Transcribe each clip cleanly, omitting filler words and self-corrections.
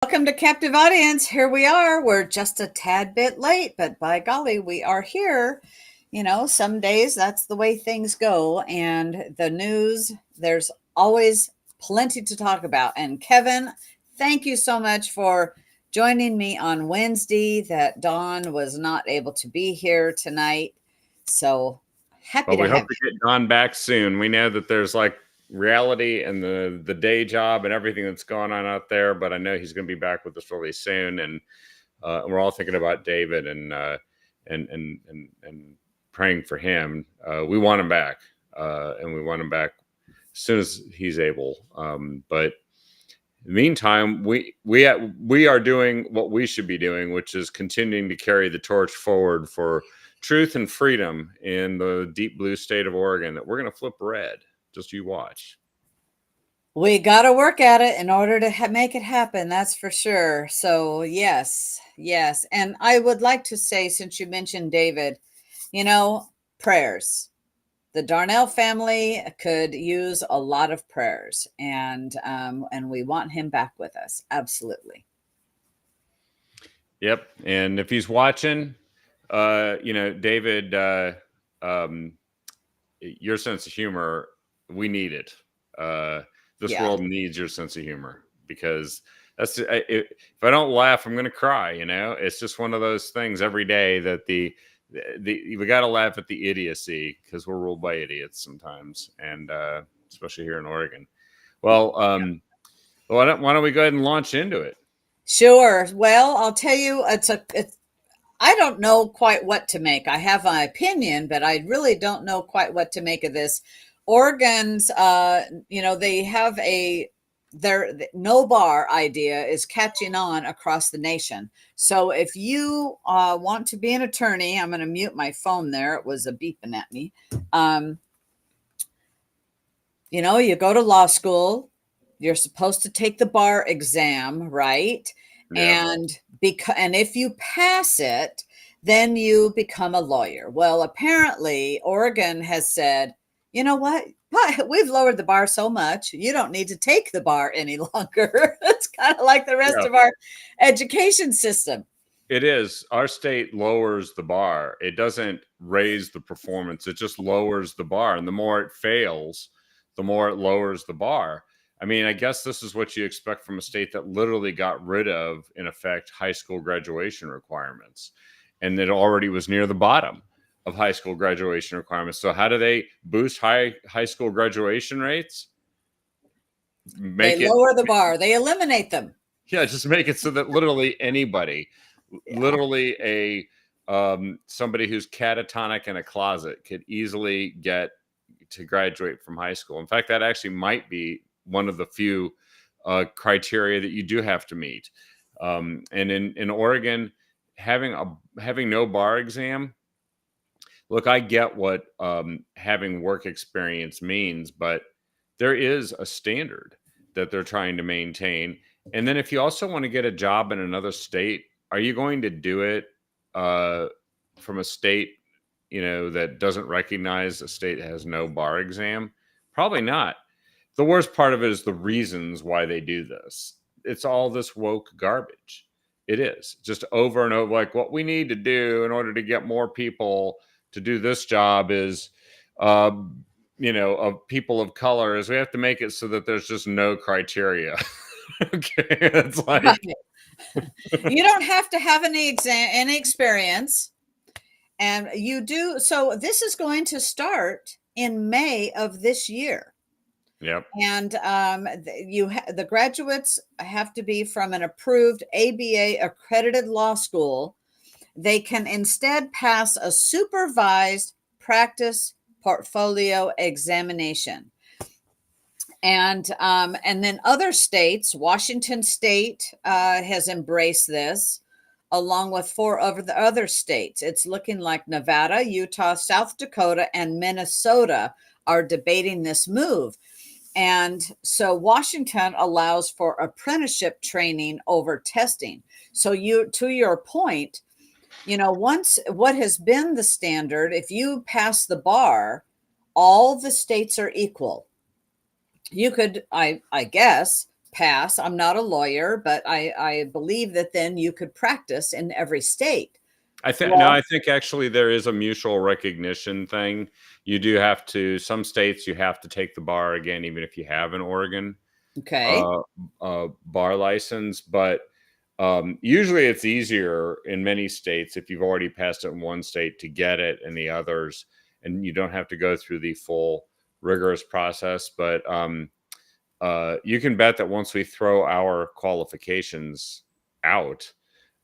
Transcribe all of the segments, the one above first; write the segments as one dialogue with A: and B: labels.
A: Welcome to Captive Audience. Here we are. We're just a tad bit late, but by golly, we are here. Some days that's the way things go. And the news, there's always plenty to talk about. And Kevin, thank you so much for joining me on Wednesday. That Dawn was not able to be here tonight. So happy
B: But
A: to
B: we
A: have
B: hope to get Don back soon. We know that there's like reality and the day job and everything that's going on out there, but I know he's going to be back with us really soon. And we're all thinking about David and praying for him. We want him back, and we want him back as soon as he's able. But in the meantime, we are doing what we should be doing, which is continuing to carry the torch forward for truth and freedom in the deep blue state of Oregon. That we're going to flip red. Just you watch.
A: We got to work at it in order to make it happen. That's for sure. So, yes, yes. And I would like to say, since you mentioned David, prayers. The Darnell family could use a lot of prayers, and we want him back with us. Absolutely.
B: Yep. And if he's watching, David, um, your sense of humor, we need it. This
A: Yeah.
B: world needs your sense of humor because if I don't laugh, I'm going to cry. It's just one of those things every day that we got to laugh at the idiocy because we're ruled by idiots sometimes, and especially here in Oregon. Well, why don't we go ahead and launch into it?
A: Sure. Well, I'll tell you, I don't know quite what to make. I have my opinion, but I really don't know quite what to make of this. Oregon's, they have their no bar idea is catching on across the nation. So if you want to be an attorney, I'm going to mute my phone there. It was a beeping at me. You go to law school, you're supposed to take the bar exam, right?
B: Yeah.
A: And if you pass it, then you become a lawyer. Well, apparently Oregon has said, you know what? We've lowered the bar so much, you don't need to take the bar any longer. It's kind of like the rest of our education system.
B: It is. Our state lowers the bar. It doesn't raise the performance. It just lowers the bar. And the more it fails, the more it lowers the bar. I mean, I guess this is what you expect from a state that literally got rid of, in effect, high school graduation requirements. And it already was near the bottom of high school graduation requirements. So how do they boost high school graduation rates?
A: They lower the bar. They eliminate them.
B: Yeah, just make it so that literally anybody, literally a somebody who's catatonic in a closet could easily get to graduate from high school. In fact, that actually might be one of the few criteria that you do have to meet. And in Oregon, having no bar exam. Look, I get what having work experience means, but there is a standard that they're trying to maintain. And then if you also want to get a job in another state, are you going to do it from a state, that doesn't recognize a state that has no bar exam? Probably not. The worst part of it is the reasons why they do this. It's all this woke garbage. It is just over and over. Like, what we need to do in order to get more people to do this job is, of people of color, is we have to make it so that there's just no criteria. Okay, it's like
A: you don't have to have any experience, and you do. So this is going to start in May of this year.
B: Yep.
A: And the graduates have to be from an approved ABA accredited law school. They can instead pass a supervised practice portfolio examination. And then other states, Washington State has embraced this, along with 4 of the other states. It's looking like Nevada, Utah, South Dakota, and Minnesota are debating this move. And so Washington allows for apprenticeship training over testing. So to your point, once what has been the standard, if you pass the bar, all the states are equal. You could, I guess, pass. I'm not a lawyer, but I believe that then you could practice in every state.
B: I think no,
A: Well,
B: I think actually there is a mutual recognition thing. You do have to, some states you have to take the bar again, even if you have an Oregon
A: okay.
B: uh, bar license. But usually it's easier in many states if you've already passed it in one state to get it in the others, and you don't have to go through the full rigorous process. But you can bet that once we throw our qualifications out,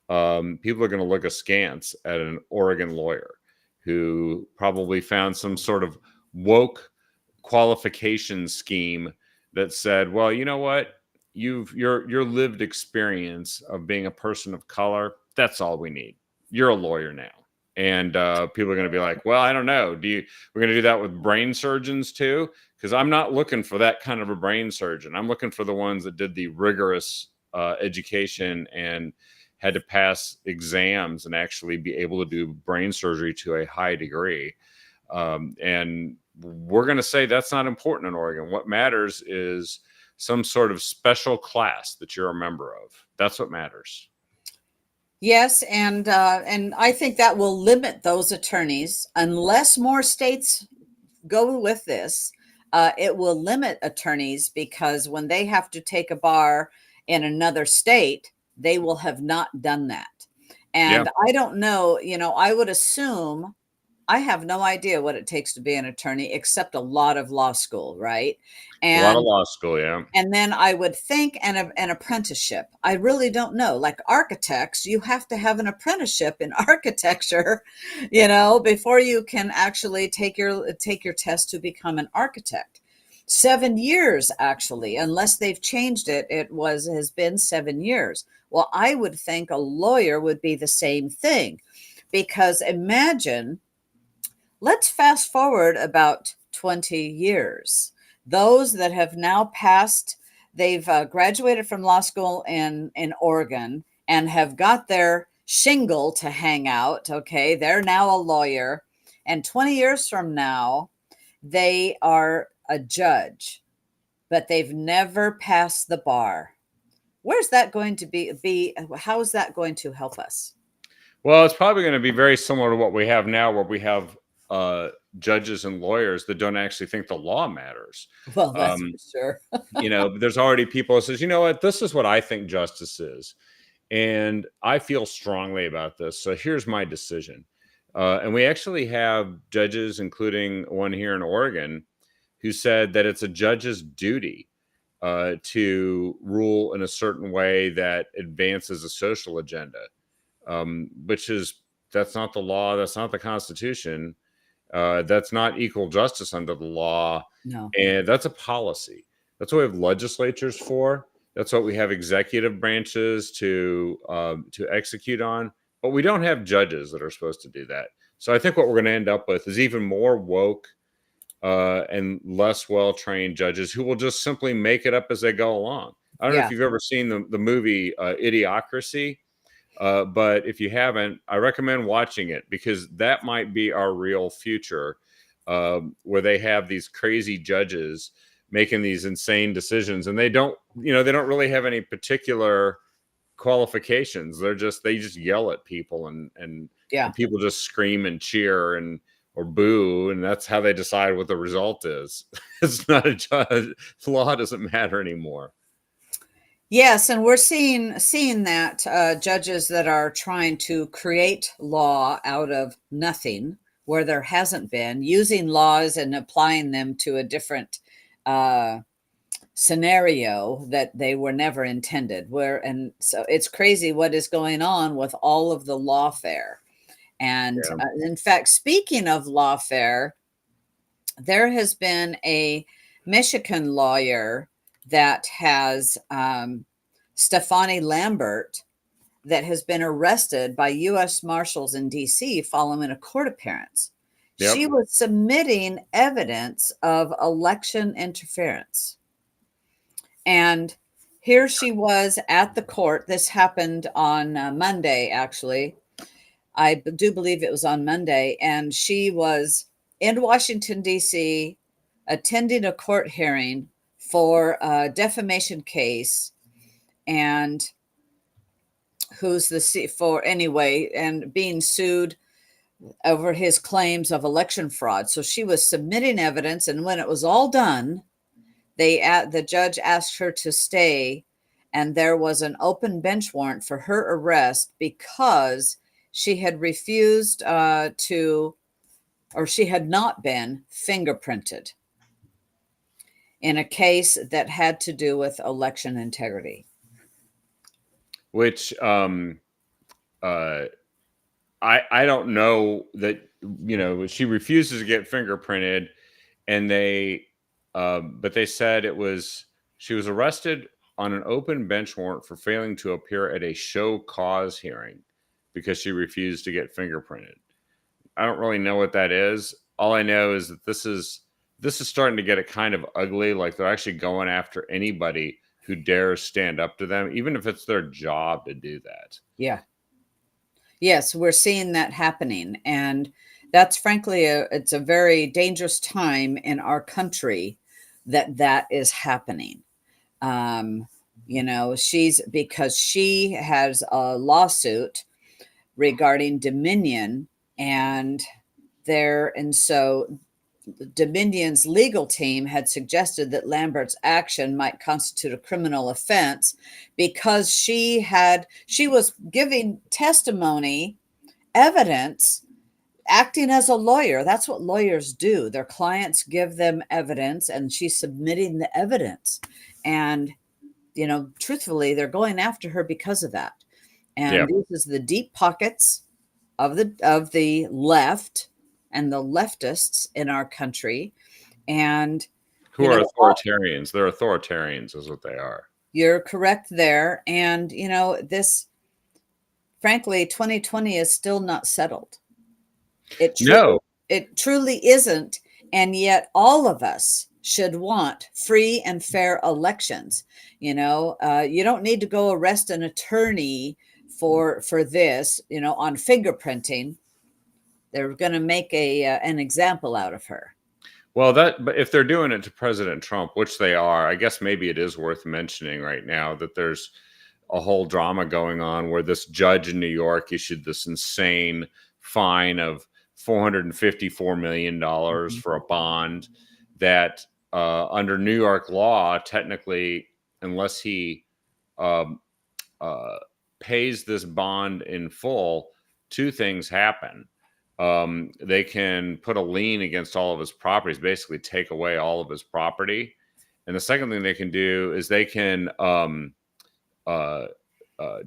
B: people are going to look askance at an Oregon lawyer who probably found some sort of woke qualification scheme that said, "Well, you know what? Your lived experience of being a person of color. That's all we need. You're a lawyer now." And people are going to be like, "Well, I don't know. We're going to do that with brain surgeons too? Because I'm not looking for that kind of a brain surgeon. I'm looking for the ones that did the rigorous education and had to pass exams and actually be able to do brain surgery to a high degree." And we're going to say that's not important in Oregon. What matters is some sort of special class that you're a member of. That's what matters.
A: Yes, and I think that will limit those attorneys unless more states go with this. It will limit attorneys because when they have to take a bar in another state, they will have not done that.
B: Yeah,
A: And I don't know, I would assume I have no idea what it takes to be an attorney except a lot of law school, right?
B: a lot of
A: And
B: law school. Yeah,
A: and then I would think an apprenticeship. I really don't know. Like architects, you have to have an apprenticeship in architecture, before you can actually take your test to become an architect. 7 years, actually, unless they've changed it, has been 7 years. Well, I would think a lawyer would be the same thing, because imagine, let's fast forward about 20 years. Those that have now passed, they've graduated from law school in Oregon and have got their shingle to hang out. Okay, they're now a lawyer. And 20 years from now, they are a judge, but they've never passed the bar. Where's that going to be how is that going to help us?
B: well, it's probably going to be very similar to what we have now, where we have judges and lawyers that don't actually think the law matters.
A: Well, that's for
B: Um,
A: sure.
B: there's already people that says, you know what, this is what I think justice is, and I feel strongly about this. So here's my decision. And we actually have judges, including one here in Oregon, who said that it's a judge's duty to rule in a certain way that advances a social agenda, which is, that's not the law, that's not the Constitution, that's not equal justice under the law,
A: No.
B: and that's a policy. That's what we have legislatures for. That's what we have executive branches to execute on. But we don't have judges that are supposed to do that. So I think what we're going to end up with is even more woke and less well trained judges who will just simply make it up as they go along. I don't know if
A: Yeah.
B: you've ever seen the movie Idiocracy. But if you haven't, I recommend watching it, because that might be our real future, where they have these crazy judges making these insane decisions, and they don't really have any particular qualifications. They just yell at people, and
A: Yeah.
B: people just scream and cheer or boo, and that's how they decide what the result is. It's not a judge. Law doesn't matter anymore.
A: Yes, and we're seeing that judges that are trying to create law out of nothing, where there hasn't been, using laws and applying them to a different uh, scenario that they were never intended. And so it's crazy what is going on with all of the lawfare. And
B: Yeah.
A: in fact, speaking of lawfare, there has been a Michigan lawyer that has Stefani Lambert, that has been arrested by U.S. Marshals in D.C. following a court appearance. She
B: Yep.
A: was submitting evidence of election interference. And here she was at the court. This happened on Monday, actually. I do believe it was on Monday. And she was in Washington, D.C., attending a court hearing for a defamation case, and who's the for anyway, and being sued over his claims of election fraud. So she was submitting evidence, and when it was all done, the judge asked her to stay, and there was an open bench warrant for her arrest because she had refused or she had not been fingerprinted in a case that had to do with election integrity.
B: Which I don't know that, she refuses to get fingerprinted, and but they said she was arrested on an open bench warrant for failing to appear at a show cause hearing because she refused to get fingerprinted. I don't really know what that is. All I know is that this is starting to get it kind of ugly. Like they're actually going after anybody who dares stand up to them, even if it's their job to do that.
A: Yeah. Yes, we're seeing that happening, and that's frankly it's a very dangerous time in our country that is happening. Because she has a lawsuit regarding Dominion, and so Dominion's legal team had suggested that Lambert's action might constitute a criminal offense because she was giving testimony, evidence, acting as a lawyer. That's what lawyers do. Their clients give them evidence, and she's submitting the evidence. And, truthfully, they're going after her because of that. And This is the deep pockets of the left and the leftists in our country, and
B: who are authoritarians. They're authoritarians is what they are.
A: You're correct there. And frankly, 2020 is still not settled. It truly isn't. And yet all of us should want free and fair elections. You don't need to go arrest an attorney for this, on fingerprinting. They're going to make an example out of her.
B: Well, but if they're doing it to President Trump, which they are, I guess maybe it is worth mentioning right now that there's a whole drama going on where this judge in New York issued this insane fine of $454 million for a bond that under New York law, technically, unless he pays this bond in full, two things happen. They can put a lien against all of his properties, basically take away all of his property. And the second thing they can do is they can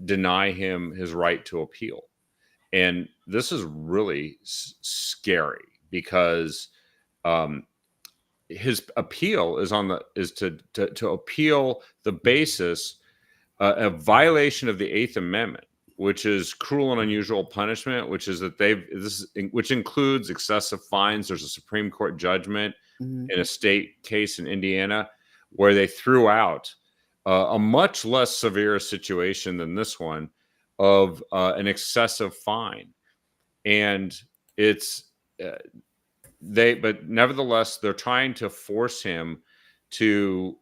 B: deny him his right to appeal. And this is really scary because his appeal is to appeal the basis, a violation of the Eighth Amendment, which is cruel and unusual punishment, which is that which includes excessive fines. There's a Supreme Court judgment in a state case in Indiana where they threw out a much less severe situation than this one of an excessive fine. And but nevertheless, they're trying to force him to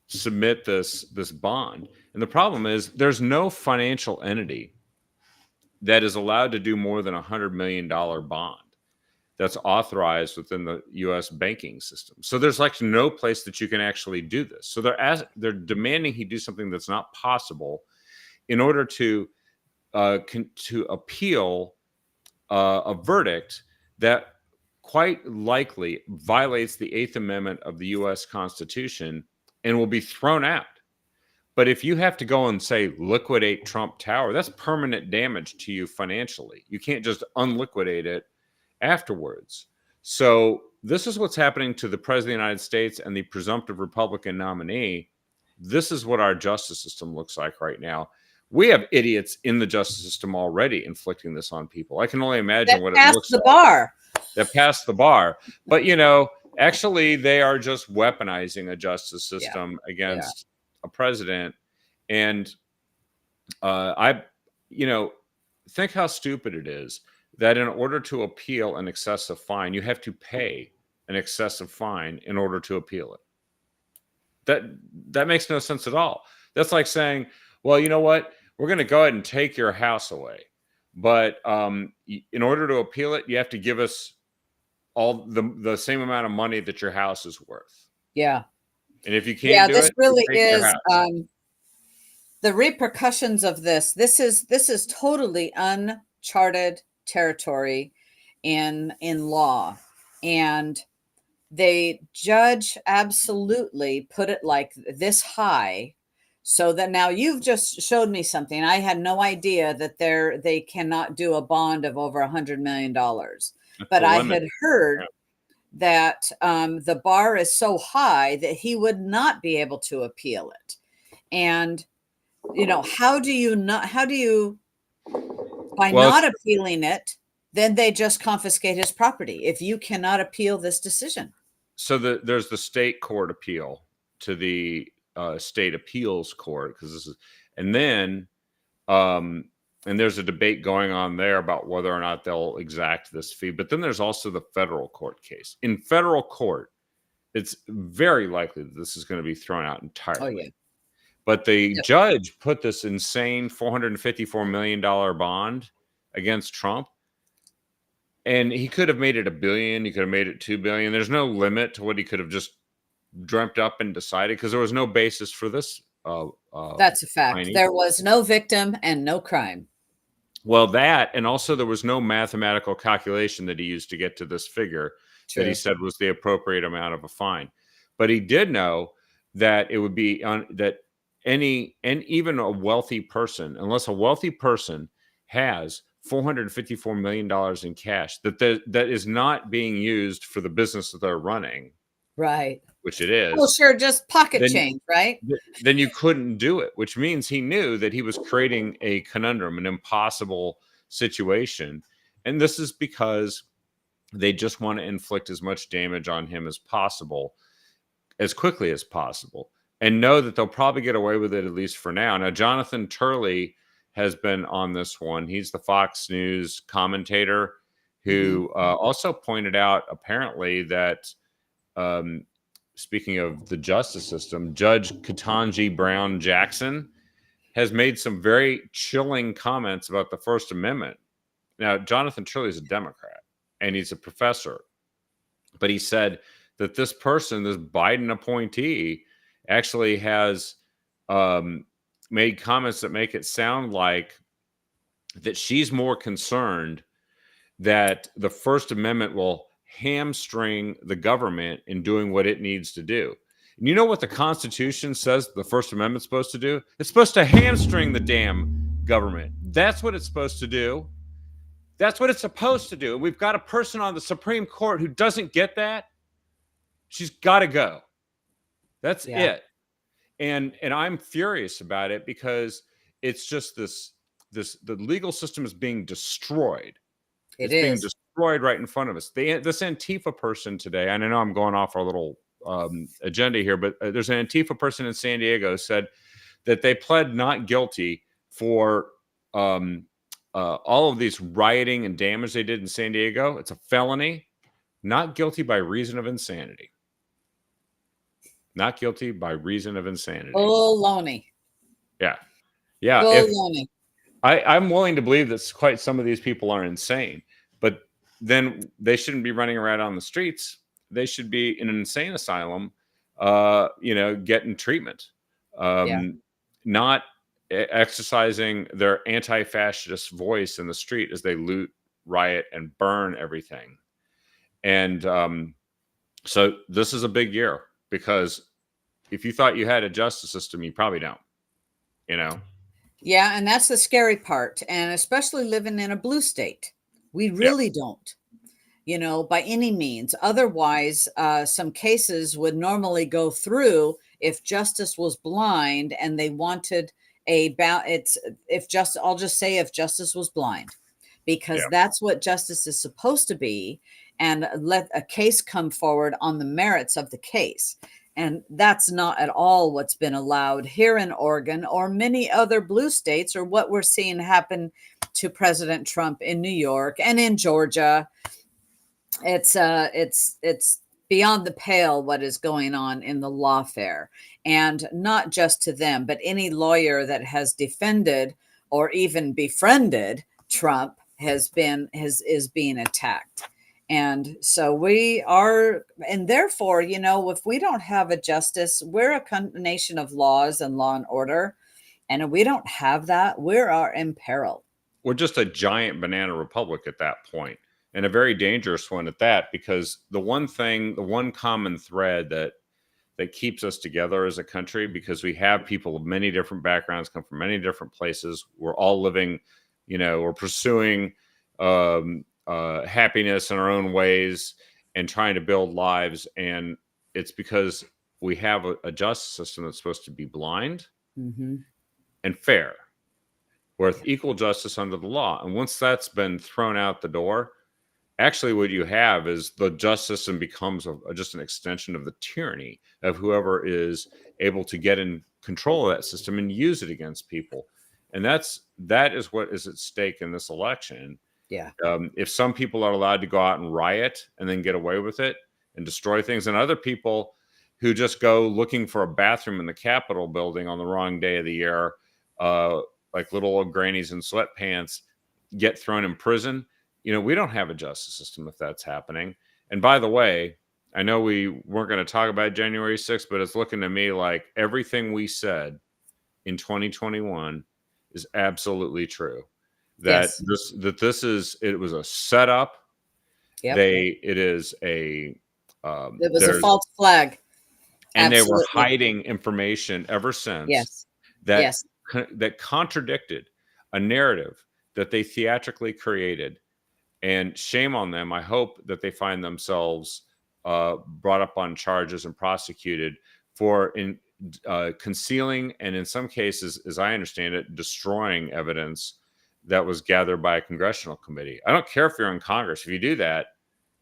B: submit this bond. And the problem is there's no financial entity that is allowed to do more than $100 million bond that's authorized within the U.S. banking system. So there's like no place that you can actually do this. So they're demanding he do something that's not possible in order to appeal a verdict that quite likely violates the Eighth Amendment of the U.S. Constitution and will be thrown out. But if you have to go and say liquidate Trump Tower, that's permanent damage to you financially. You can't just unliquidate it afterwards. So this is what's happening to the President of the United States and the presumptive Republican nominee. This is what our justice system looks like right now. We have idiots in the justice system already inflicting this on people. I can only imagine what it looks like. That passed the bar. But, actually, they are just weaponizing a justice system against a president. And think how stupid it is that in order to appeal an excessive fine, you have to pay an excessive fine in order to appeal it. That makes no sense at all. That's like saying, well, you know what? We're going to go ahead and take your house away, but in order to appeal it, you have to give us all the same amount of money that your house is worth.
A: Yeah.
B: And if you
A: Yeah,
B: can't do
A: this
B: it,
A: really
B: take your
A: is
B: house.
A: the repercussions of this is totally uncharted territory in law. And the judge absolutely put it like this high, so that now you've just showed me something. I had no idea that they cannot do a bond of over $100 million.
B: That's
A: But
B: the
A: I
B: limit.
A: had heard that the bar is so high that he would not be able to appeal it. And how do you by
B: Well,
A: not appealing it, then they just confiscate his property if you cannot appeal this decision.
B: so there's the state court appeal to the state appeals court, because this is, and then and there's a debate going on there about whether or not they'll exact this fee. But then there's also the federal court case. In federal court, it's very likely that this is going to be thrown out entirely.
A: Oh yeah.
B: But the judge put this insane $454 million bond against Trump. And he could have made it $1 billion. He could have made it $2 billion. There's no limit to what he could have just dreamt up and decided, because there was no basis for this.
A: That's a fact. There was no victim and no crime.
B: Well, that, and also there was no mathematical calculation that he used to get to this figure. True. That he said was the appropriate amount of a fine. But he did know that it would be that even a wealthy person, unless a wealthy person has $454 million in cash that is not being used for the business that they're running,
A: right?
B: Which it is.
A: Well, sure, just pocket change, right?
B: Then you couldn't do it, which means he knew that he was creating a conundrum, an impossible situation. And this is because they just want to inflict as much damage on him as possible, as quickly as possible, and know that they'll probably get away with it, at least for now. Now, Jonathan Turley has been on this one. He's the Fox News commentator who also pointed out, apparently, that speaking of the justice system, Judge Ketanji Brown Jackson has made some very chilling comments about the First Amendment. Now, Jonathan Turley is a Democrat, and he's a professor. But he said that this person, this Biden appointee, actually has made comments that make it sound like that she's more concerned that the First Amendment will hamstring the government in doing what it needs to do. And you know what the Constitution says the First Amendment's supposed to do? It's supposed to hamstring the damn government. That's what it's supposed to do. That's what it's supposed to do. We've got a person on the Supreme Court who doesn't get that. She's got to go. That's it. And I'm furious about it, because it's just the legal system is being destroyed. It's being destroyed right in front of us. This Antifa person today, and I know I'm going off our little agenda here, but there's an Antifa person in San Diego said that they pled not guilty for all of these rioting and damage they did in San Diego. It's a felony. Not guilty by reason of insanity. Not guilty by reason of insanity.
A: Baloney.
B: Yeah.
A: Baloney.
B: I'm willing to believe that quite some of these people are insane, but then they shouldn't be running around on the streets. They should be in an insane asylum, getting treatment, not exercising their anti-fascist voice in the street as they loot, riot, and burn everything. And so this is a big year, because if you thought you had a justice system, you probably don't,
A: Yeah, and that's the scary part. And especially living in a blue state, we really don't, by any means. Otherwise, some cases would normally go through if justice was blind and they wanted if justice was blind, because that's what justice is supposed to be, and let a case come forward on the merits of the case. And that's not at all what's been allowed here in Oregon or many other blue states, or what we're seeing happen to President Trump in New York and in Georgia. It's beyond the pale what is going on in the lawfare, and not just to them, but any lawyer that has defended or even befriended Trump is being attacked. And so we are, and therefore, if we don't have a justice, we're a nation of laws and law and order, and if we don't have that, we are in peril.
B: We're just a giant banana republic at that point, and a very dangerous one at that, because the one common thread that keeps us together as a country, because we have people of many different backgrounds, come from many different places. We're all living, we're pursuing happiness in our own ways and trying to build lives. And it's because we have a justice system that's supposed to be blind and fair, with equal justice under the law. And once that's been thrown out the door, actually what you have is the justice system becomes just an extension of the tyranny of whoever is able to get in control of that system and use it against people. And that is what is at stake in this election.
A: Yeah.
B: If some people are allowed to go out and riot and then get away with it and destroy things, and other people who just go looking for a bathroom in the Capitol building on the wrong day of the year, like little old grannies in sweatpants, get thrown in prison. We don't have a justice system if that's happening. And by the way, I know we weren't going to talk about January 6th, but it's looking to me like everything we said in 2021 is absolutely true. That
A: Yes.
B: it was a setup.
A: Yep.
B: It was
A: a false flag.
B: And
A: Absolutely.
B: they were hiding information ever since.
A: Yes.
B: That contradicted a narrative that they theatrically created. And shame on them. I hope that they find themselves brought up on charges and prosecuted for concealing, and in some cases, as I understand it, destroying evidence that was gathered by a congressional committee. I don't care if you're in Congress. If you do that,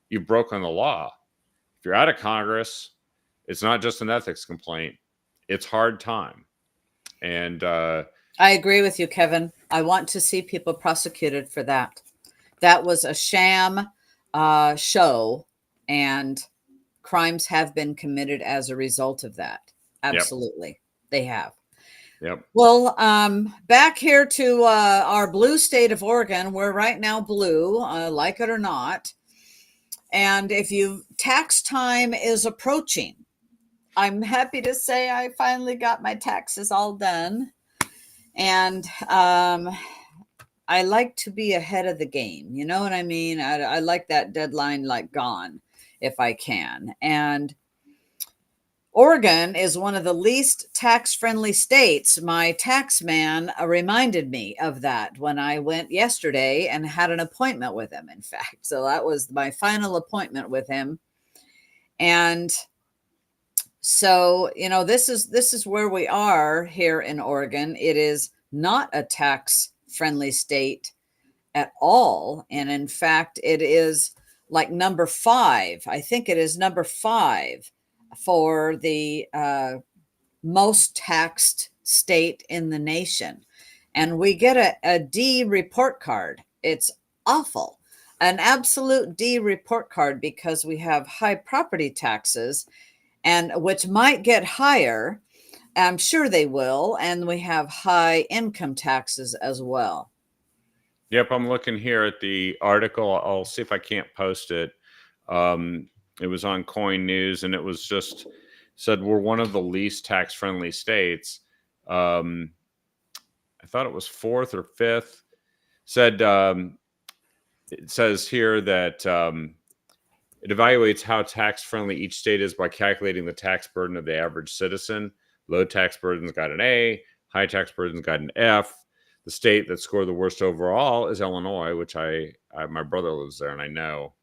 B: you've broken the law. If you're out of Congress, it's not just an ethics complaint. It's hard time. And
A: I agree with you, Kevin. I want to see people prosecuted for that. That was a sham show, and crimes have been committed as a result of that. Absolutely. Yep. They have.
B: Yep.
A: Well, back here to our blue state of Oregon. We're right now blue, like it or not. And if tax time is approaching, I'm happy to say I finally got my taxes all done. And I like to be ahead of the game. You know what I mean? I like that deadline like gone if I can. And Oregon is one of the least tax-friendly states. My tax man reminded me of that when I went yesterday and had an appointment with him, in fact. So that was my final appointment with him. And so, this is where we are here in Oregon. It is not a tax-friendly state at all. And in fact, it is like number 5. I think it is number 5 for the most taxed state in the nation. And we get a D report card. It's awful. An absolute D report card, because we have high property taxes, and which might get higher. I'm sure they will. And we have high income taxes as well.
B: Yep, I'm looking here at the article. I'll see if I can't post it. It was on Coin News, and it was just said we're one of the least tax-friendly states. I thought it was 4th or 5th. Said it says here that it evaluates how tax-friendly each state is by calculating the tax burden of the average citizen. Low tax burden's got an A. High tax burden's got an F. The state that scored the worst overall is Illinois, which my brother lives there, and I know,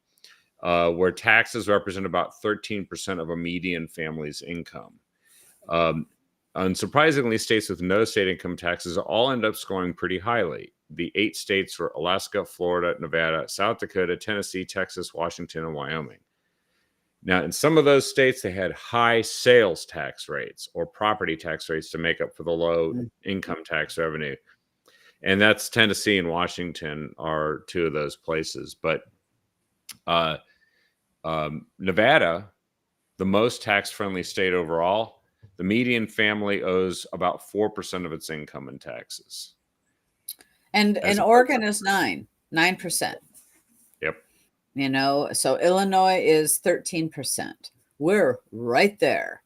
B: where taxes represent about 13% of a median family's income. Unsurprisingly, states with no state income taxes all end up scoring pretty highly. The 8 states were Alaska, Florida, Nevada, South Dakota, Tennessee, Texas, Washington, and Wyoming. Now, in some of those states, they had high sales tax rates or property tax rates to make up for the low income tax revenue. And that's Tennessee and Washington are 2 of those places. But Nevada the most tax-friendly state overall, the median family owes about 4% of its income in taxes.
A: And
B: As
A: Oregon is 9%.
B: Yep.
A: So Illinois is 13%. We're right there.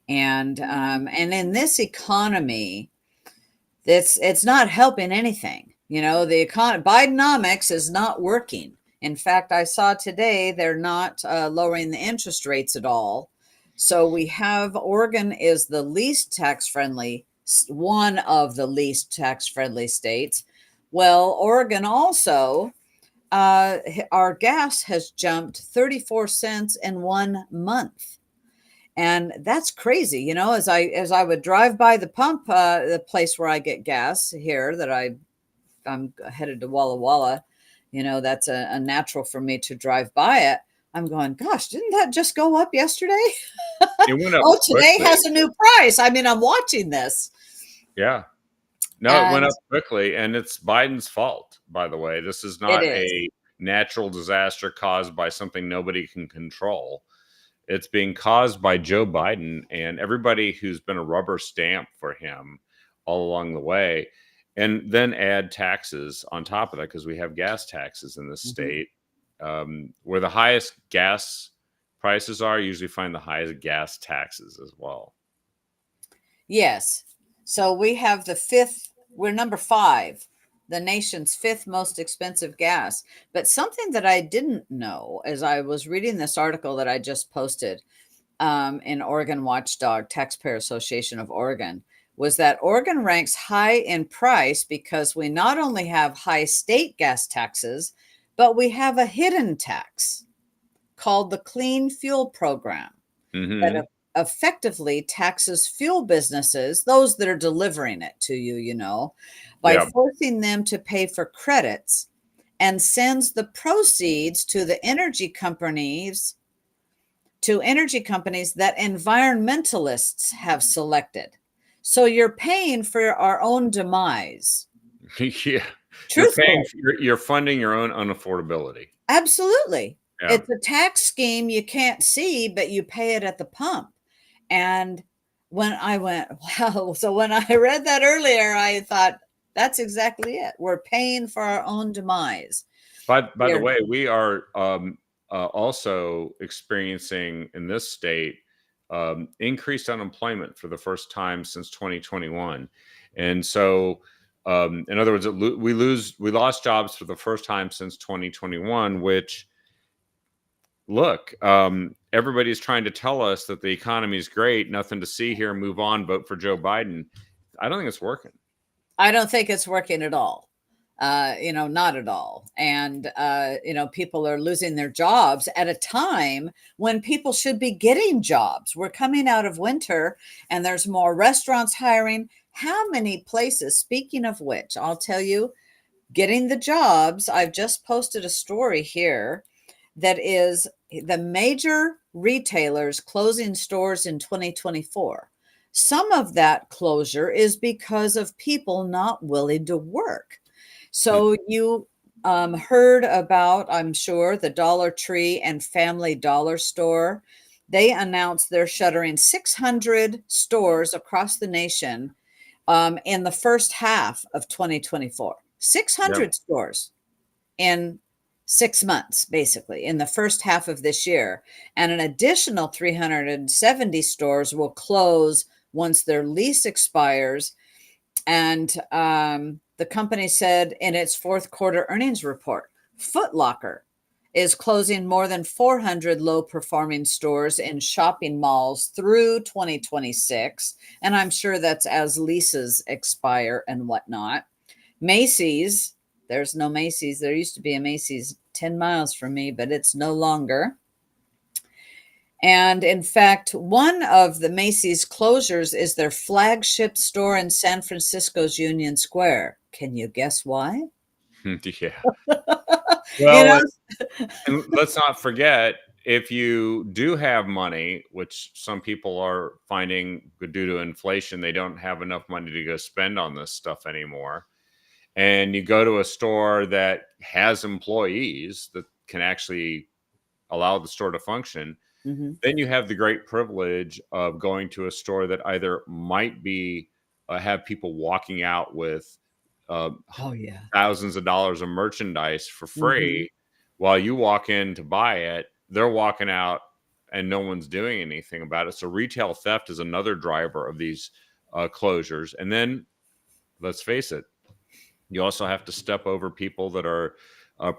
A: And in this economy, it's not helping anything. The Bidenomics is not working. In fact, I saw today they're not lowering the interest rates at all. So we have Oregon is the least tax-friendly, one of the least tax-friendly states. Well, Oregon also, our gas has jumped 34 cents in 1 month. And that's crazy. As I would drive by the pump, the place where I get gas here, that I'm headed to Walla Walla, that's a natural for me to drive by it. I'm going, gosh, didn't that just go up yesterday?
B: It went up
A: Oh, today
B: quickly.
A: has a new price. I mean, I'm watching this.
B: Yeah. No, it went
A: And
B: up quickly, and it's Biden's fault, by the way. This is
A: it
B: not
A: is.
B: a natural disaster caused by something nobody can control. It's being caused by Joe Biden and everybody who's been a rubber stamp for him all along the way. And then add taxes on top of that, because we have gas taxes in this state. Where the highest gas prices are, you usually find the highest gas taxes as well.
A: Yes. So we're number 5, the nation's 5th most expensive gas. But something that I didn't know as I was reading this article that I just posted in Oregon Watchdog, Taxpayer Association of Oregon, was that Oregon ranks high in price because we not only have high state gas taxes, but we have a hidden tax called the Clean Fuel Program that effectively taxes fuel businesses, those that are delivering it to you, by forcing them to pay for credits, and sends the proceeds to energy companies that environmentalists have selected. So you're paying for our own demise.
B: Yeah.
A: Truthfully.
B: You're funding your own unaffordability.
A: Absolutely.
B: Yeah.
A: It's a tax scheme you can't see, but you pay it at the pump. And when I went, wow. So when I read that earlier, I thought, that's exactly it. We're paying for our own demise.
B: By the way, we are also experiencing in this state increased unemployment for the first time since 2021. And so, in other words, we lost jobs for the first time since 2021, which, look, everybody's trying to tell us that the economy is great, nothing to see here, move on, vote for Joe Biden. I don't think it's working.
A: I don't think it's working at all. Not at all. And, people are losing their jobs at a time when people should be getting jobs. We're coming out of winter and there's more restaurants hiring. How many places, speaking of which, I'll tell you, getting the jobs, I've just posted a story here that is the major retailers closing stores in 2024. Some of that closure is because of people not willing to work. So you heard about, I'm sure, the Dollar Tree and Family Dollar Store. They announced they're shuttering 600 stores across the nation in the first half of 2024. 600 stores in 6 months, basically, in the first half of this year. And an additional 370 stores will close once their lease expires. And the company said in its fourth quarter earnings report, Foot Locker is closing more than 400 low-performing stores in shopping malls through 2026. And I'm sure that's as leases expire and whatnot. Macy's, there's no Macy's. There used to be a Macy's 10 miles from me, but it's no longer. And in fact, one of the Macy's closures is their flagship store in San Francisco's Union Square. Can you guess why?
B: Yeah. Well, and let's not forget, if you do have money, which some people are finding due to inflation, they don't have enough money to go spend on this stuff anymore. And you go to a store that has employees that can actually allow the store to function,
A: Hmm.
B: Then you have the great privilege of going to a store that either might be have people walking out with uh,
A: Oh yeah.
B: thousands of dollars of merchandise for
A: Hmm.
B: free, while you walk in to buy it, they're walking out and no one's doing anything about it. So retail theft is another driver of these closures. And then let's face it, you also have to step over people that are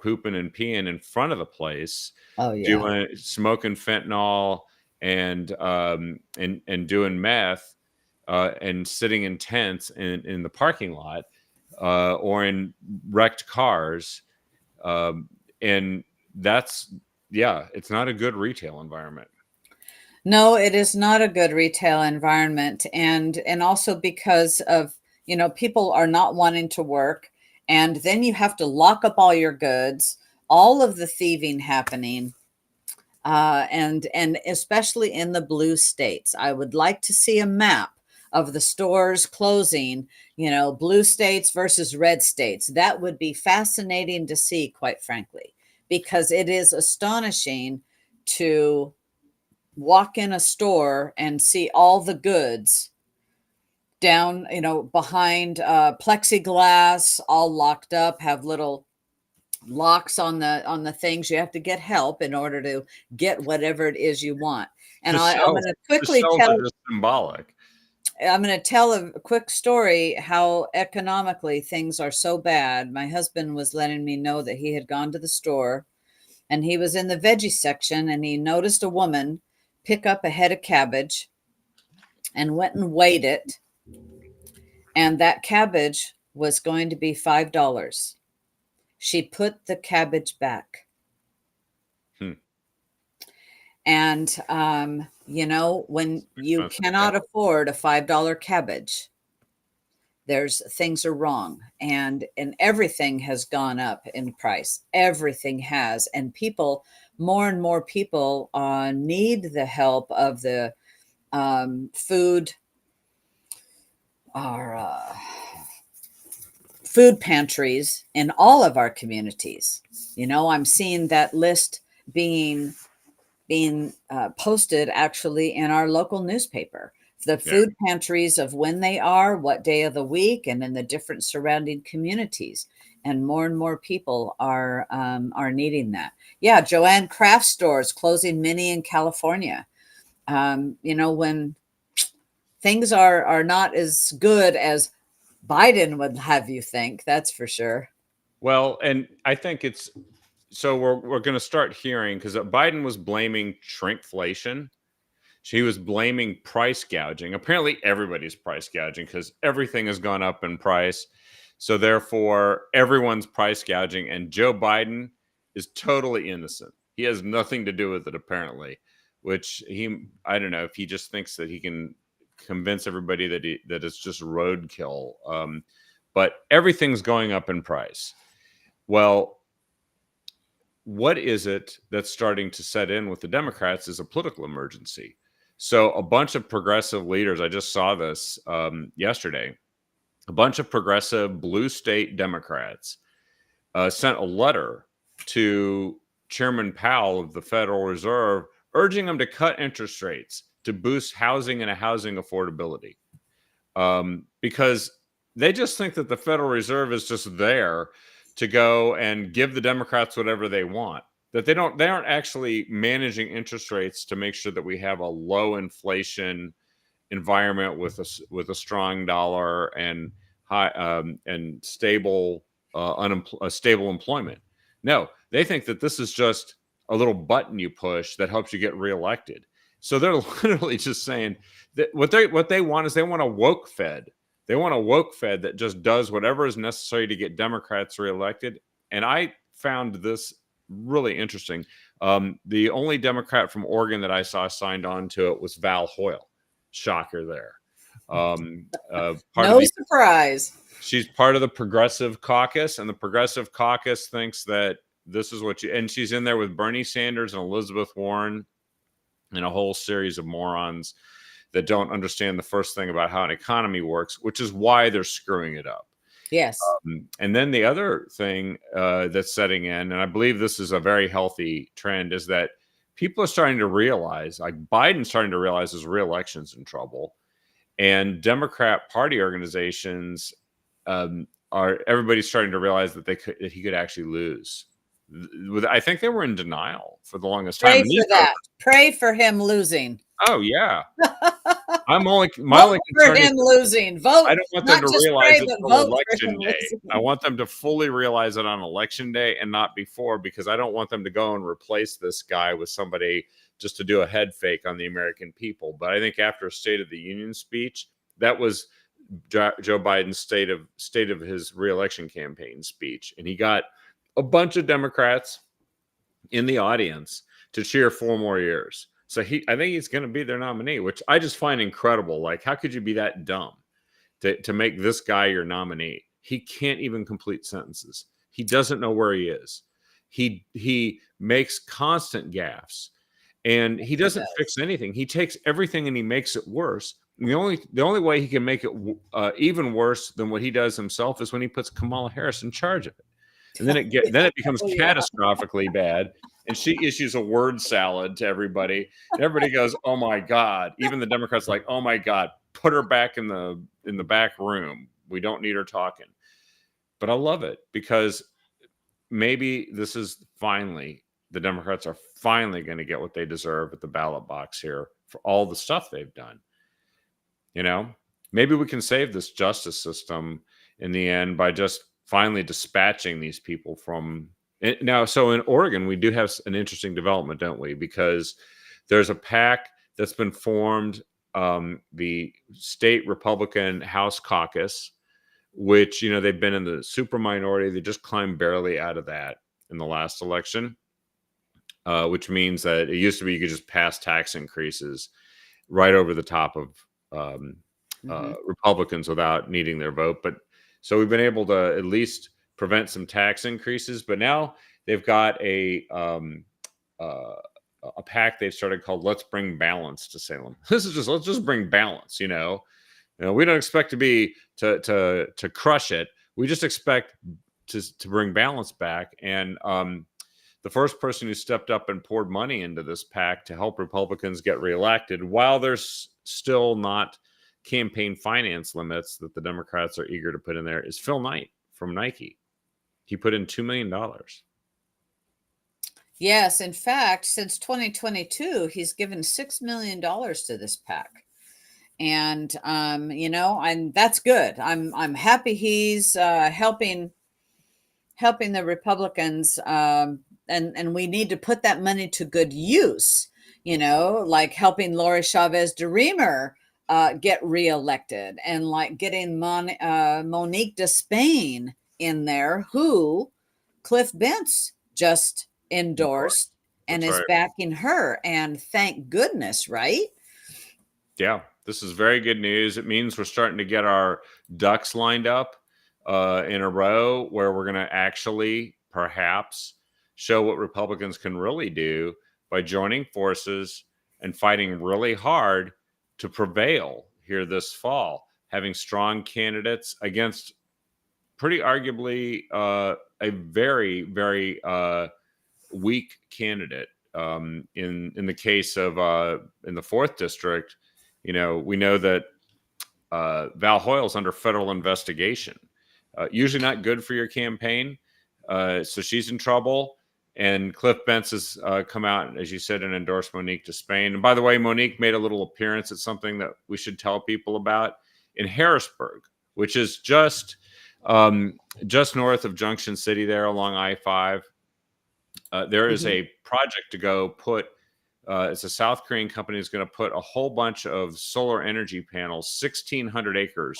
B: pooping and peeing in front of the place,
A: Oh yeah.
B: doing smoking fentanyl and doing meth and sitting in tents in the parking lot or in wrecked cars. Um, and that's, yeah, it's not a good retail environment.
A: No, it is not a good retail environment, and also because of, people are not wanting to work, and then you have to lock up all your goods, all of the thieving happening, and especially in the blue states. I would like to see a map of the stores closing, blue states versus red states. That would be fascinating to see, quite frankly, because it is astonishing to walk in a store and see all the goods down, behind plexiglass, all locked up, have little locks on the things. You have to get help in order to get whatever it is you want. And
B: The
A: I'm
B: shells,
A: going to
B: the
A: quickly
B: shells
A: tell
B: are just symbolic.
A: I'm going to tell a quick story how economically things are so bad. My husband was letting me know that he had gone to the store and he was in the veggie section and he noticed a woman pick up a head of cabbage and went and weighed it, and that cabbage was going to be $5. She put the cabbage back.
B: Hmm.
A: And, when you
B: Expensive
A: cannot
B: cabbage.
A: afford a $5 cabbage, there's things are wrong, and everything has gone up in price. Everything has, and people, more and more people, need the help of the food, our food pantries in all of our communities. I'm seeing that list being posted actually in our local newspaper. The
B: Yeah.
A: food pantries of when they are, what day of the week, and in the different surrounding communities. And more people are needing that. Yeah, Joanne Craft Stores closing many in California. When things are not as good as Biden would have you think, that's for sure.
B: Well, and I think it's so we're going to start hearing because Biden was blaming shrinkflation. She was blaming price gouging. Apparently, everybody's price gouging because everything has gone up in price. So therefore, everyone's price gouging, and Joe Biden is totally innocent. He has nothing to do with it, apparently. Which I don't know if he just thinks that he can convince everybody that it's just roadkill. But everything's going up in price. Well, what is it that's starting to set in with the Democrats is a political emergency. So a bunch of progressive leaders, I just saw this yesterday, a bunch of progressive blue state Democrats sent a letter to Chairman Powell of the Federal Reserve urging him to cut interest rates to boost housing and housing affordability. Because they just think that the Federal Reserve is just there to go and give the Democrats whatever they want. That they aren't actually managing interest rates to make sure that we have a low inflation environment with a strong dollar and high and stable stable employment. No, they think that this is just a little button you push that helps you get reelected. So they're literally just saying that what they want is they want a woke Fed. They want a woke Fed that just does whatever is necessary to get Democrats reelected. And I found this really interesting. The only Democrat from Oregon that I saw signed on to it was Val Hoyle. Shocker there. Part of
A: No
B: the
A: surprise.
B: She's part of the Progressive Caucus, and the Progressive Caucus thinks that this is what and she's in there with Bernie Sanders and Elizabeth Warren and a whole series of morons that don't understand the first thing about how an economy works, which is why they're screwing it up.
A: Yes.
B: And then the other thing that's setting in, and I believe this is a very healthy trend, is that people are starting to realize, like Biden's starting to realize his reelection's in trouble, and Democrat Party organizations are everybody's starting to realize that that he could actually lose. I think they were in denial for the longest time.
A: Pray
B: And
A: for that. Pray for him losing.
B: oh yeah, my
A: Vote
B: only
A: for
B: concern is
A: him losing. Vote.
B: I don't want them
A: Not
B: to
A: just
B: realize
A: pray,
B: it
A: but
B: till
A: vote for
B: election
A: him
B: day.
A: losing.
B: I want them to fully realize it on election day and not before, because I don't want them to go and replace this guy with somebody just to do a head fake on the American people. But I think after a State of the Union speech, that was Joe Biden's state of his reelection campaign speech, and he got a bunch of Democrats in the audience to cheer 4 more years. So I think he's going to be their nominee, which I just find incredible. Like, how could you be that dumb to make this guy your nominee? He can't even complete sentences. He doesn't know where he is. He makes constant gaffes, and he doesn't fix anything. He takes everything and he makes it worse. And the only way he can make it even worse than what he does himself is when he puts Kamala Harris in charge of it. And then it becomes catastrophically bad. And she issues a word salad to everybody. And everybody goes, "Oh my God!" Even the Democrats are like, "Oh my God, put her back in the back room. We don't need her talking." But I love it, because maybe this is finally, the Democrats are finally going to get what they deserve at the ballot box here for all the stuff they've done. You know, maybe we can save this justice system in the end by just finally dispatching these people from it. Now, so in Oregon, we do have an interesting development, don't we? Because there's a PAC that's been formed, the state Republican House caucus, which, they've been in the super minority. They just climbed barely out of that in the last election, which means that it used to be you could just pass tax increases right over the top of Republicans without needing their vote. But so we've been able to at least prevent some tax increases. But now they've got a PAC they've started called "Let's Bring Balance to Salem." This is let's just bring balance. We don't expect to crush it. We just expect to bring balance back. And the first person who stepped up and poured money into this PAC to help Republicans get reelected, while there's still not campaign finance limits that the Democrats are eager to put in there, is Phil Knight from Nike. He put in $2 million.
A: Yes, in fact, since 2022, he's given $6 million to this PAC. And and that's good. I'm happy he's helping the Republicans, and we need to put that money to good use. Like helping Lori Chavez DeRemer get reelected, and like getting Monique DeSpain in there, who Cliff Bentz just endorsed and is backing her. And thank goodness, right?
B: Yeah, this is very good news. It means we're starting to get our ducks lined up in a row, where we're going to actually perhaps show what Republicans can really do by joining forces and fighting really hard to prevail here this fall, having strong candidates against pretty arguably a very, very weak candidate. In the case of in the 4th district, we know that Val Hoyle's under federal investigation. Usually not good for your campaign. So she's in trouble. And Cliff Bentz has come out, as you said, and endorsed Monique DeSpain. And by the way, Monique made a little appearance at something that we should tell people about in Harrisburg, which is just north of Junction City there along I-5. There is a project to go put, it's a South Korean company that's going to put a whole bunch of solar energy panels. 1,600 acres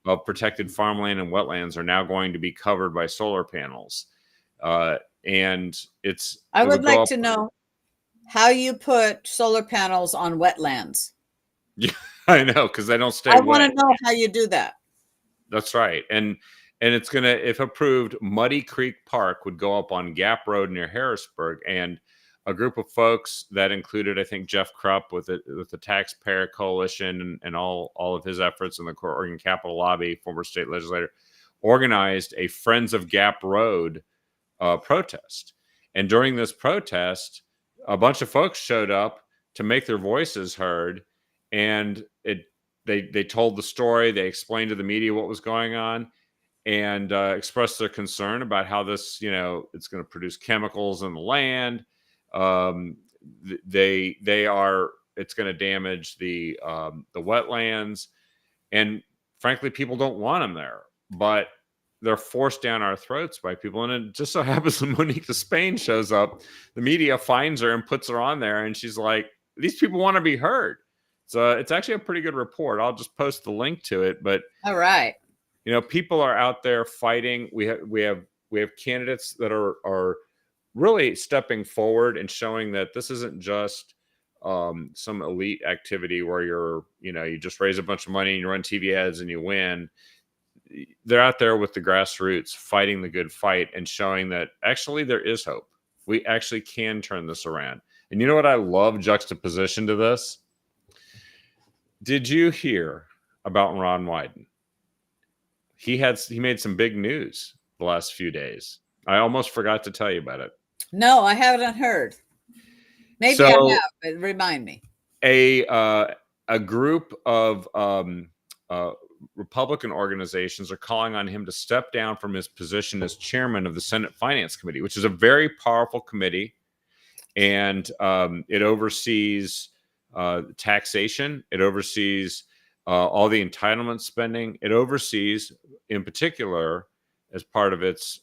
B: of protected farmland and wetlands are now going to be covered by solar panels. And
A: I would like to know how you put solar panels on wetlands.
B: Yeah, I know, because they don't stay
A: I
B: wet.
A: want to know how you do that.
B: That's right. And it's going to, if approved, Muddy Creek Park would go up on Gap Road near Harrisburg. And a group of folks that included, I think, Jeff Krupp with the Taxpayer Coalition and all of his efforts in the Oregon Capitol Lobby, former state legislator, organized a Friends of Gap Road protest. And during this protest, a bunch of folks showed up to make their voices heard, and they told the story. They explained to the media what was going on, and expressed their concern about how this, it's going to produce chemicals in the land. It's going to damage the wetlands, and frankly, people don't want them there, but they're forced down our throats by people. And it just so happens when Monique Despain shows up, the media finds her and puts her on there, and she's like, these people want to be heard. So it's actually a pretty good report. I'll just post the link to it. But
A: all right,
B: people are out there fighting. We have candidates that are really stepping forward and showing that this isn't just some elite activity where you just raise a bunch of money and you run TV ads and you win. They're out there with the grassroots fighting the good fight and showing that actually there is hope. We actually can turn this around. And you know what I love juxtaposition to this? Did you hear about Ron Wyden? He made some big news the last few days. I almost forgot to tell you about it.
A: No, I haven't heard. Maybe I have, but remind me.
B: A group of Republican organizations are calling on him to step down from his position as chairman of the Senate Finance Committee, which is a very powerful committee, and it oversees taxation. It oversees all the entitlement spending. It oversees, in particular, as part of its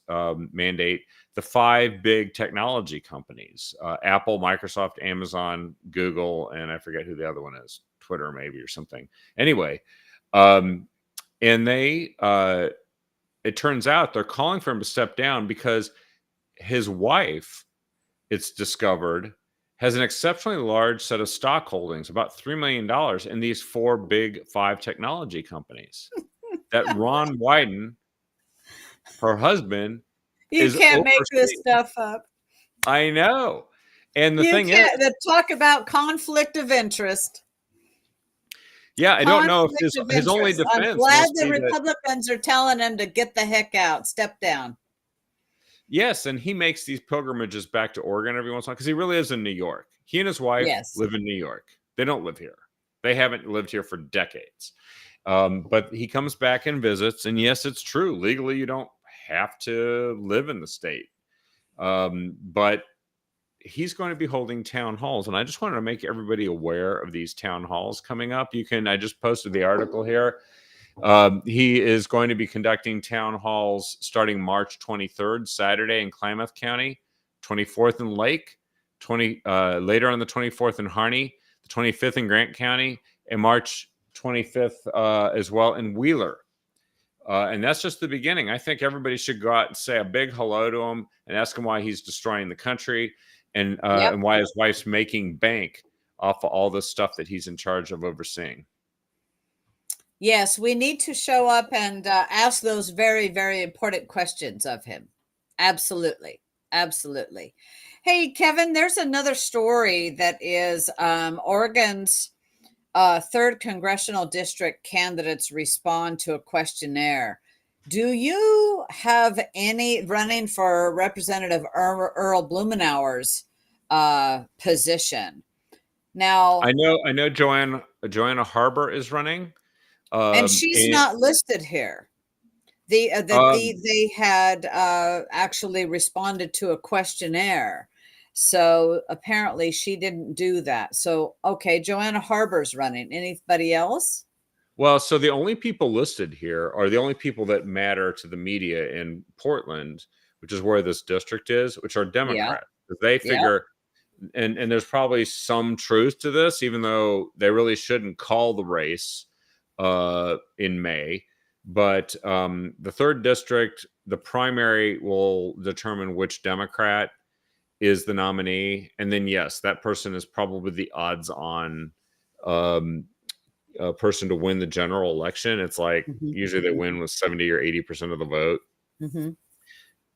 B: mandate, the 5 big technology companies: Apple, Microsoft, Amazon, Google, and I forget who the other one is, Twitter maybe or something. Anyway, and it turns out they're calling for him to step down because his wife, it's discovered, has an exceptionally large set of stock holdings, about $3 million, in these 4 big 5 technology companies that Ron Wyden, her husband,
A: you can't make this stuff up.
B: I know. And the thing is,
A: talk about conflict of interest.
B: Yeah, I don't know if his only defense.
A: I'm glad the Republicans are telling him to get the heck out, step down.
B: Yes, and he makes these pilgrimages back to Oregon every once in a while because he really is in New York. He and his wife live in New York. They don't live here. They haven't lived here for decades. But he comes back and visits. And yes, it's true. Legally, you don't have to live in the state. But he's going to be holding town halls. And I just wanted to make everybody aware of these town halls coming up. I just posted the article here. He is going to be conducting town halls starting March 23rd, Saturday, in Klamath County, 24th in Lake, later on the 24th in Harney, the 25th in Grant County, and March 25th as well in Wheeler. And that's just the beginning. I think everybody should go out and say a big hello to him and ask him why he's destroying the country and why his wife's making bank off of all this stuff that he's in charge of overseeing.
A: Yes, we need to show up and ask those very, very important questions of him. Absolutely. Absolutely. Hey, Kevin, there's another story that is Oregon's 3rd Congressional District candidates respond to a questionnaire. Do you have any running for Representative Earl Blumenauer's position? Now,
B: I know Joanna Harbor is running.
A: And she's not listed here. They had actually responded to a questionnaire. So apparently she didn't do that. So, okay, Joanna Harbor's running. Anybody else?
B: Well, so the only people listed here are the only people that matter to the media in Portland, which is where this district is, which are Democrats. Yeah. They figure, and there's probably some truth to this, even though they really shouldn't call the race in May. But the 3rd district, the primary will determine which Democrat is the nominee. And then, yes, that person is probably the odds-on person to win the general election. It's like usually they win with 70 or 80% of the vote.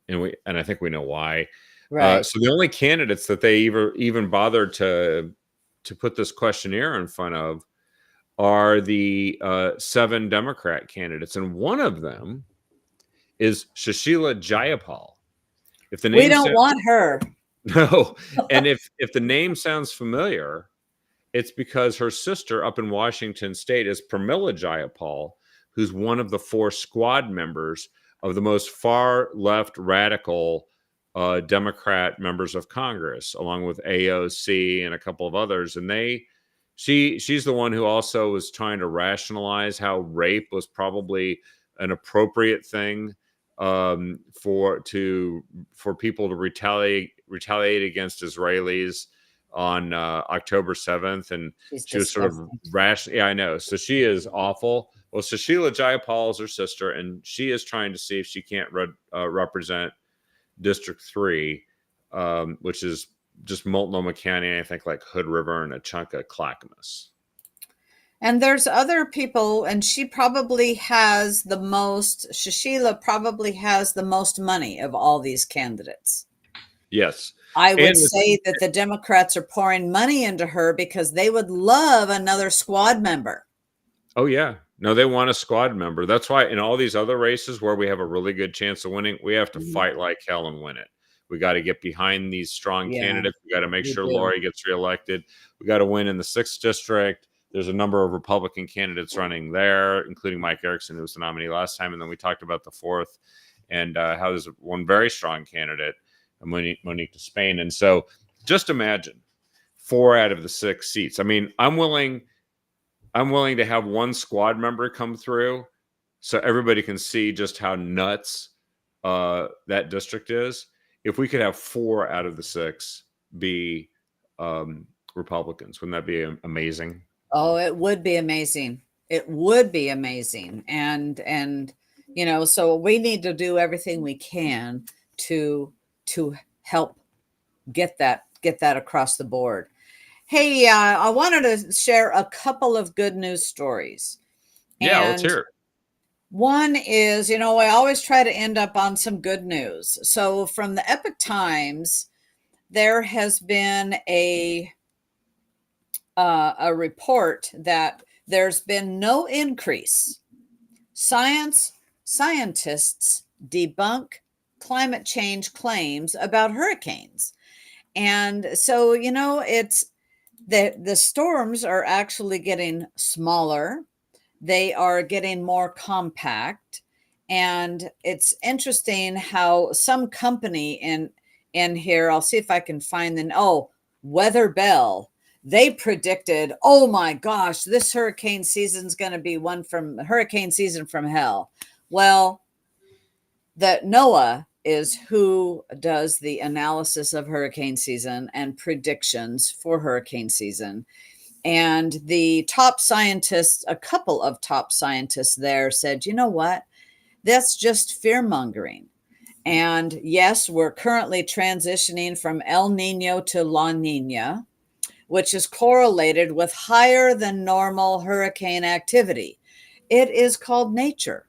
B: And I think we know why. Right. So the only candidates that they even bothered to put this questionnaire in front of are the 7 Democrat candidates, and one of them is Sushila Jayapal.
A: We don't want her.
B: No. And if the name sounds familiar, it's because her sister up in Washington State is Pramila Jayapal, who's one of the 4 squad members of the most far left radical Democrat members of Congress, along with AOC and a couple of others. And she's the one who also was trying to rationalize how rape was probably an appropriate thing, for people to retaliate against Israelis on October 7th. And
A: She's
B: she was sort of
A: disgusting.
B: rash. Yeah, I know. So she is awful. Well, so Sheila Jayapal is her sister, and she is trying to see if she can't represent District 3, which is just Multnomah County, I think, like Hood River and a chunk of Clackamas.
A: And there's other people, and she probably has the most, Shashila probably has the most money of all these candidates.
B: Yes.
A: I would
B: And
A: say that the Democrats are pouring money into her because they would love another squad member.
B: oh yeah, no, they want a squad member. That's why in all these other races where we have a really good chance of winning, we have to
A: Mhm.
B: fight like hell and win it. We got to get behind these strong
A: Yeah,
B: candidates. We got to make
A: we
B: sure
A: do.
B: Lori gets reelected. We got to win in the 6th district. There's a number of Republican candidates running there, including Mike Erickson, who was the nominee last time. And then we talked about the 4th, and how there's one very strong candidate, Monique to Spain. And so just imagine 4 out of the 6 seats. I mean, I'm willing to have one squad member come through so everybody can see just how nuts that district is. If we could have 4 out of the 6 be Republicans, wouldn't that be amazing?
A: Oh, it would be amazing. It would be amazing. And so we need to do everything we can to help get that across the board. Hey, I wanted to share a couple of good news stories.
B: Yeah, let's
A: And
B: hear it.
A: one is, I always try to end up on some good news. So from the Epic Times, there has been a report that there's been no increase. Scientists debunk climate change claims about hurricanes. And so, it's the storms are actually getting smaller. They are getting more compact. And it's interesting how some company in here, I'll see if I can find them. Oh, Weather Bell. They predicted, oh my gosh, this hurricane season is going to be one from hurricane season from hell. Well, that NOAA is who does the analysis of hurricane season and predictions for hurricane season. And the top scientists, a couple of top scientists there said, you know what? That's just fear mongering. And yes, we're currently transitioning from El Nino to La Nina, which is correlated with higher than normal hurricane activity. It is called nature,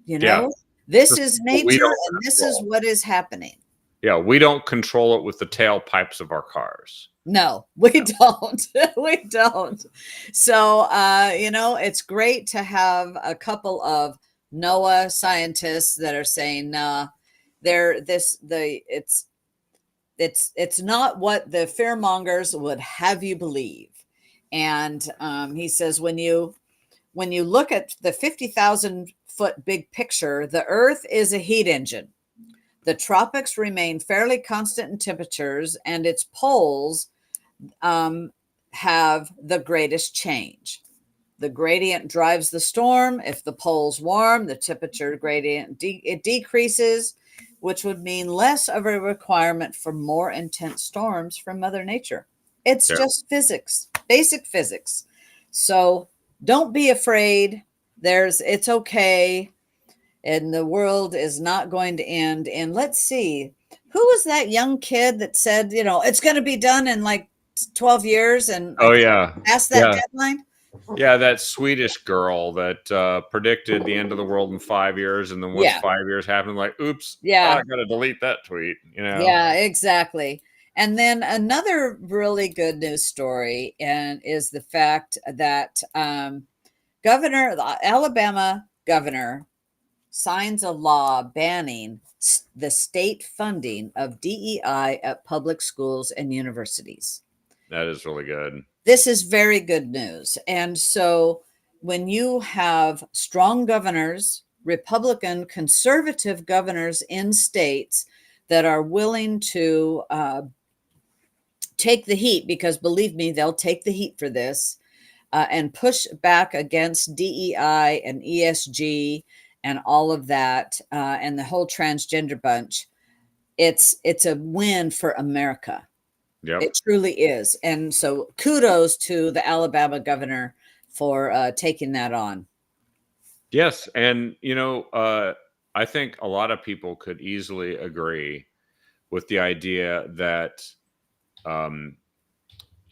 B: Yeah,
A: This
B: just
A: is
B: what we
A: nature,
B: don't
A: and this is
B: control.
A: what is happening.
B: Yeah, we don't control it with the tailpipes of our cars.
A: No, we don't. We don't. So, it's great to have a couple of NOAA scientists that are saying, it's not what the fearmongers would have you believe. And he says, when you look at the 50,000-foot big picture, the Earth is a heat engine. The tropics remain fairly constant in temperatures, and its poles have the greatest change. The gradient drives the storm. If the poles warm, the temperature gradient it decreases, which would mean less of a requirement for more intense storms from Mother Nature. It's just physics, basic physics. So don't be afraid. It's okay. And the world is not going to end. And let's see, who was that young kid that said, it's going to be done in like 12 years and
B: Oh yeah,
A: past that
B: yeah.
A: deadline?
B: Yeah, that Swedish girl that predicted the end of the world in 5 years, and then once
A: Yeah.
B: 5 years happened, like, oops,
A: Yeah.
B: I gotta delete that tweet.
A: Yeah, exactly. And then another really good news story is the fact that the Alabama governor signs a law banning the state funding of DEI at public schools and universities.
B: That is really good.
A: This is very good news. And so when you have strong governors, Republican, conservative governors in states that are willing to take the heat, because believe me, they'll take the heat for this, and push back against DEI and ESG and all of that, and the whole transgender bunch, it's a win for America.
B: Yep.
A: It truly is. And so kudos to the Alabama governor for taking that on.
B: Yes. And, I think a lot of people could easily agree with the idea that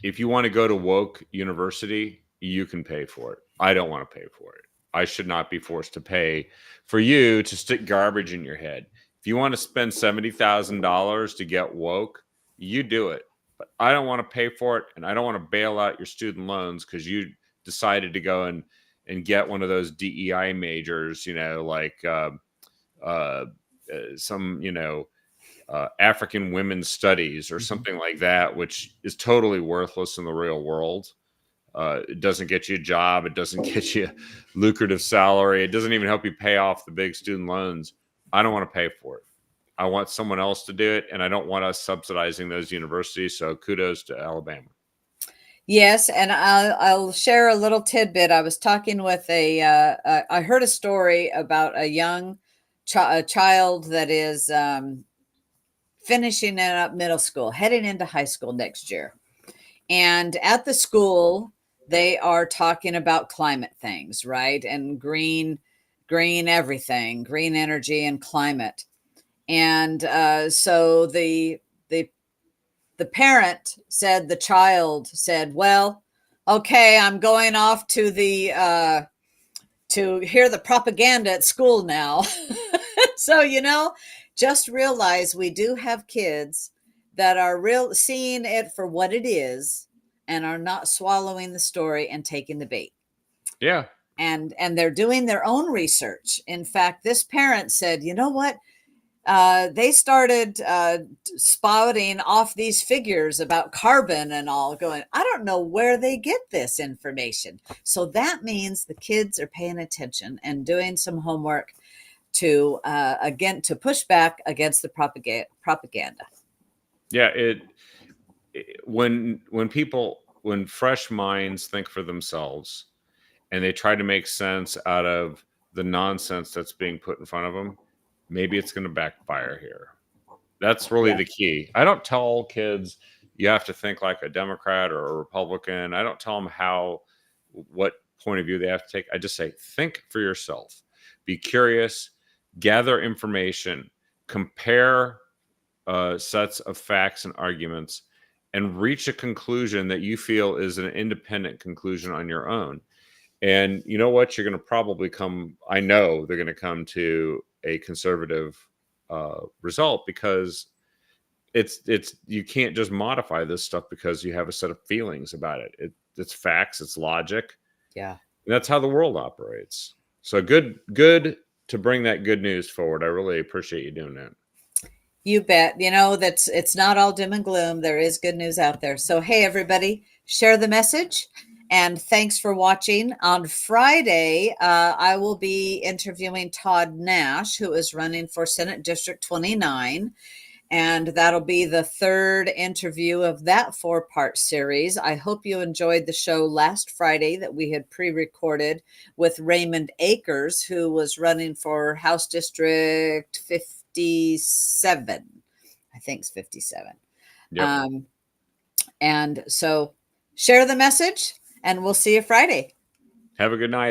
B: if you want to go to woke university, you can pay for it. I don't want to pay for it. I should not be forced to pay for you to stick garbage in your head. If you want to spend $70,000 to get woke, you do it. But I don't want to pay for it, and I don't want to bail out your student loans because you decided to go and get one of those DEI majors, like some, African women's studies or something like that, which is totally worthless in the real world. It doesn't get you a job. It doesn't get you a lucrative salary. It doesn't even help you pay off the big student loans. I don't want to pay for it. I want someone else to do it, and I don't want us subsidizing those universities. So kudos to Alabama.
A: Yes, and I'll share a little tidbit. I was talking with I heard a story about a young child that is finishing up middle school, heading into high school next year. And at the school, they are talking about climate things, right? And green everything, green energy and climate. And so the parent said, the child said, well, okay, I'm going off to the to hear the propaganda at school now. So, just realize we do have kids that are seeing it for what it is and are not swallowing the story and taking the bait.
B: Yeah.
A: And they're doing their own research. In fact, this parent said, you know what? They started spouting off these figures about carbon and all, going, I don't know where they get this information. So that means the kids are paying attention and doing some homework to push back against the propaganda.
B: Yeah. When fresh minds think for themselves and they try to make sense out of the nonsense that's being put in front of them, maybe it's going to backfire here. That's really the key. I don't tell kids you have to think like a Democrat or a Republican. I don't tell them what point of view they have to take. I just say, think for yourself. Be curious, gather information, compare sets of facts and arguments, and reach a conclusion that you feel is an independent conclusion on your own. And you know what? You're going to probably I know they're going to come to a conservative result, because you can't just modify this stuff because you have a set of feelings about it. It's facts, it's logic.
A: Yeah.
B: And that's how the world operates. So good to bring that good news forward. I really appreciate you doing that.
A: You bet. It's not all doom and gloom. There is good news out there. So, hey, everybody, share the message. And thanks for watching. On Friday, I will be interviewing Todd Nash, who is running for Senate District 29. And that'll be the third interview of that 4-part series. I hope you enjoyed the show last Friday that we had pre-recorded with Raymond Akers, who was running for House District 57. I think it's 57.
B: Yep.
A: And so share the message, and we'll see you Friday.
B: Have a good night.